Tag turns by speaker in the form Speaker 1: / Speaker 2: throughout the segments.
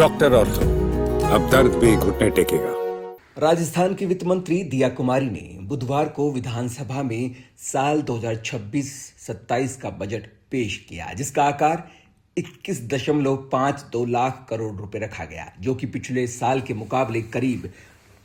Speaker 1: Doctor ortho, अब दर्द भी घुटने टेकेगा।
Speaker 2: राजस्थान की वित्त मंत्री दिया कुमारी ने बुधवार को विधानसभा में साल 2026-27 का बजट पेश किया, जिसका आकार 21.52 लाख करोड़ रुपए रखा गया, जो कि पिछले साल के मुकाबले करीब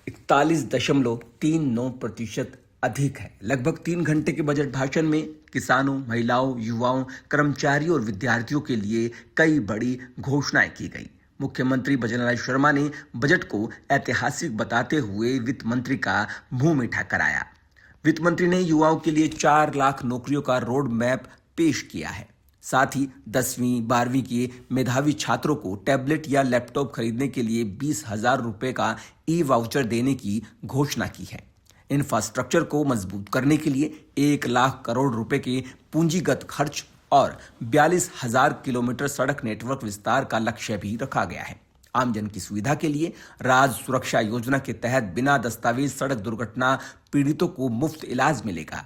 Speaker 2: 41.39% अधिक है। लगभग 3 घंटे के बजट भाषण में किसानों, महिलाओं, युवाओं, कर्मचारियों और विद्यार्थियों के लिए कई बड़ी घोषणाएं की गई। मुख्यमंत्री बजरंग शर्मा ने बजट को ऐतिहासिक बताते हुए वित्त मंत्री का मुंह मीठा कराया। वित्त मंत्री ने युवाओं के लिए 4 लाख नौकरियों का रोड मैप पेश किया है। साथ ही 10वीं 12वीं के मेधावी छात्रों को टैबलेट या लैपटॉप खरीदने के लिए 20,000 रुपए का ई वाउचर देने की घोषणा की है। इंफ्रास्ट्रक्चर को मजबूत करने के लिए 1 लाख करोड़ रुपए के पूंजीगत खर्च और 42,000 किलोमीटर सड़क नेटवर्क विस्तार का लक्ष्य भी रखा गया है। आमजन की सुविधा के लिए राज्य सुरक्षा योजना के तहत बिना दस्तावेज सड़क दुर्घटना पीड़ितों को मुफ्त इलाज मिलेगा।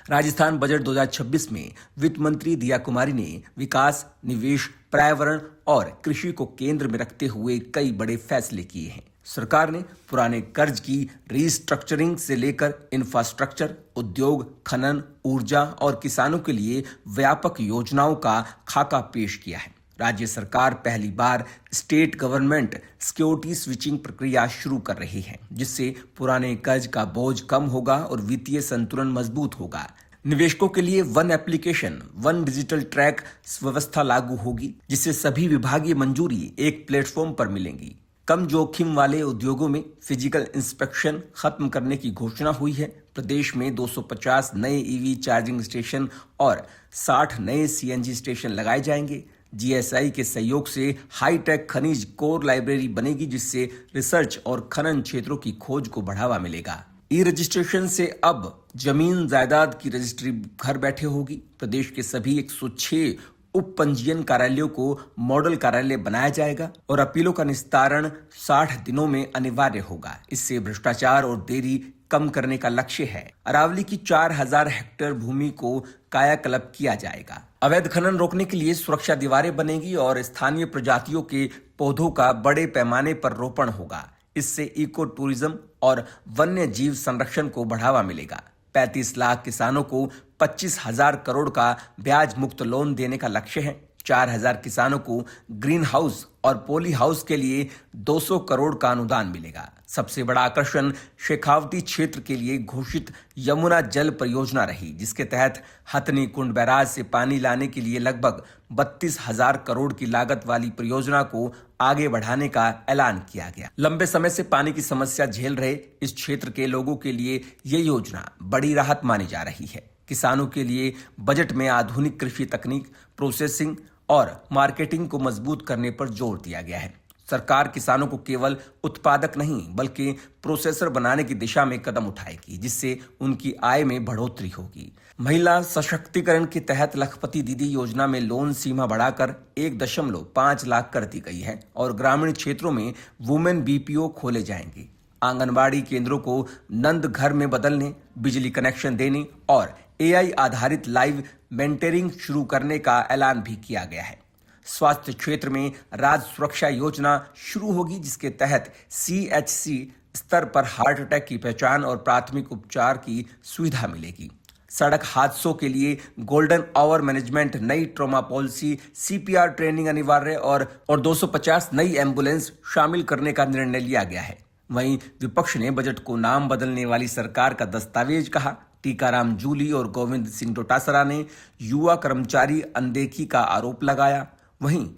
Speaker 2: राजस्थान बजट 2026 में वित्त मंत्री दिया कुमारी ने विकास, निवेश, पर्यावरण और कृषि को केंद्र में रखते हुए कई बड़े फैसले किए हैं। सरकार ने पुराने कर्ज की रीस्ट्रक्चरिंग से लेकर इंफ्रास्ट्रक्चर, उद्योग, खनन, ऊर्जा और किसानों के लिए व्यापक योजनाओं का खाका पेश किया है। राज्य सरकार पहली बार स्टेट गवर्नमेंट सिक्योरिटी स्विचिंग प्रक्रिया शुरू कर रही है, जिससे पुराने कर्ज का बोझ कम होगा और वित्तीय संतुलन मजबूत होगा। निवेशकों के लिए one application, one digital track व्यवस्था लागू होगी, जिससे सभी विभागीय मंजूरी एक प्लेटफॉर्म पर मिलेंगी। कम जोखिम वाले उद्योगों में फिजिकल इंस्पेक्शन खत्म करने की घोषणा हुई है। प्रदेश में 250 नए ईवी चार्जिंग स्टेशन और 60 नए सीएनजी स्टेशन लगाए जाएंगे। जीएसआई के सहयोग से हाईटेक खनिज कोर लाइब्रेरी बनेगी, जिससे रिसर्च और खनन क्षेत्रों की खोज को बढ़ावा मिलेगा। ई रजिस्ट्रेशन से अब जमीन जायदाद की रजिस्ट्री घर बैठे होगी। प्रदेश के सभी 106 उप पंजीयन कार्यालयों को मॉडल कार्यालय बनाया जाएगा और अपीलों का निस्तारण 60 दिनों में अनिवार्य होगा। इससे भ्रष्टाचार और देरी कम करने का लक्ष्य है। अरावली की 4,000 हेक्टेयर भूमि को कायाकल्प किया जाएगा। अवैध खनन रोकने के लिए सुरक्षा दीवारें बनेगी और स्थानीय प्रजातियों के पौधों का बड़े पैमाने पर रोपण होगा। इससे इको टूरिज्म और वन्य जीव संरक्षण को बढ़ावा मिलेगा। 35 लाख किसानों को 25,000 करोड़ का ब्याज मुक्त लोन देने का लक्ष्य है। 4,000 किसानों को ग्रीन हाउस और पॉली हाउस के लिए 200 करोड़ का अनुदान मिलेगा। सबसे बड़ा आकर्षण शेखावटी क्षेत्र के लिए घोषित यमुना जल परियोजना रही, जिसके तहत हथनी कुंड बैराज से पानी लाने के लिए लगभग 32,000 करोड़ की लागत वाली परियोजना को आगे बढ़ाने का ऐलान किया गया। लंबे समय से पानी की समस्या झेल रहे इस क्षेत्र के लोगों के लिए ये योजना बड़ी राहत मानी जा रही है। किसानों के लिए बजट में आधुनिक कृषि तकनीक, प्रोसेसिंग और मार्केटिंग को मजबूत करने पर जोर दिया गया है। सरकार किसानों को केवल उत्पादक नहीं बल्कि प्रोसेसर बनाने की दिशा में कदम उठाएगी, जिससे उनकी आय में बढ़ोतरी होगी। महिला सशक्तिकरण के तहत लखपति दीदी योजना में लोन सीमा बढ़ाकर 1.5 लाख कर दी गई है और ग्रामीण क्षेत्रों में वुमेन बीपीओ खोले जाएंगे। आंगनबाड़ी केंद्रों को नंद घर में बदलने, बिजली कनेक्शन देने और एआई आधारित लाइव मेंटरिंग शुरू करने का ऐलान भी किया गया है। स्वास्थ्य क्षेत्र में राज्य सुरक्षा योजना शुरू होगी, जिसके तहत सीएचसी स्तर पर हार्ट अटैक की पहचान और प्राथमिक उपचार की सुविधा मिलेगी। सड़क हादसों के लिए गोल्डन आवर मैनेजमेंट, नई ट्रॉमा पॉलिसी, सीपीआर ट्रेनिंग अनिवार्य और 250 नई एम्बुलेंस शामिल करने का निर्णय लिया गया है। वहीं विपक्ष ने बजट को नाम बदलने वाली सरकार का दस्तावेज कहा। टीकाराम जूली और गोविंद सिंह डोटासरा ने युवा कर्मचारी अनदेखी का आरोप लगाया। वहीं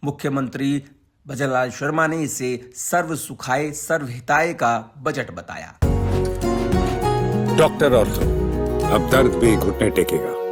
Speaker 2: मुख्यमंत्री बजरंग शर्मा ने इसे सर्व सुखाय सर्व हिताय का बजट बताया।
Speaker 1: डॉक्टर ऑर्थो, अब दर्द भी घुटने टेकेगा।